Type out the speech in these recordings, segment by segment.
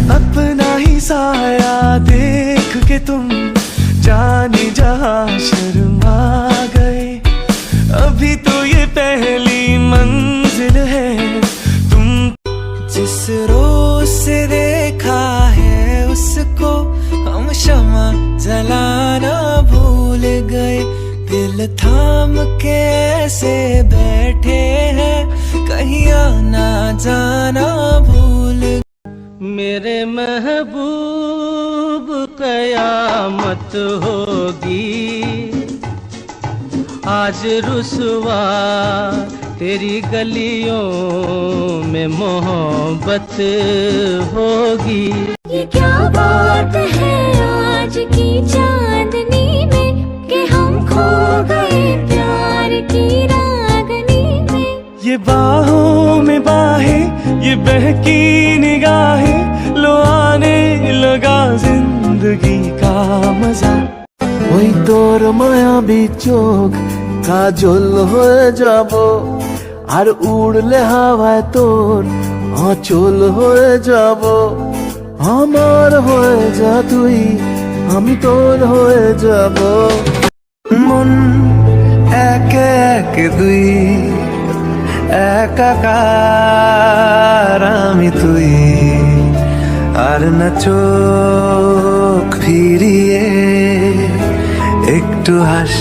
अपना ही साया देख के तुम जाने जहां शर्मा गए। अभी तो ये पहली मंजिल है, तुम जिस रोज से देखा है उसको हम शमा जलाना भूल गए। दिल थाम के ऐसे बैठे हैं, कहीं आना जाना भूल गए। मेरे महबूब कयामत होगी, आज रुसवा तेरी गलियों में मोहब्बत होगी। ये क्या बात है आज की चांदनी में कि हम खो गए प्यार की रागनी में। ये बाहों में बाहें, ये बहकी निगाहें, लो आने लगा जिंदगी का मजा। ওই তোর মায়াবী চোখ কাজল হয়ে যাব, আর উড়লে হাওয়ায় তোর অচল হয়ে যাব। আমার হয়ে যা তুই, আমি তোর হয়ে যাব। মন একে একে দুই, একাকার আমি তুই, আর না চোখ ফিরিয়ে একটু হাস।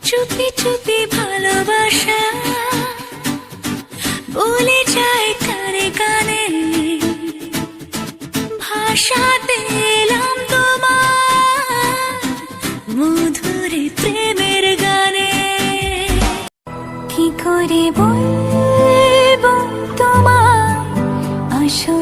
চুপি চুপি ভালোবাসা বলে যায় কানে কানে, ভাষা পেলাম তোমার মধুর প্রেমের গানে। কি করে বলবো তোমার আসল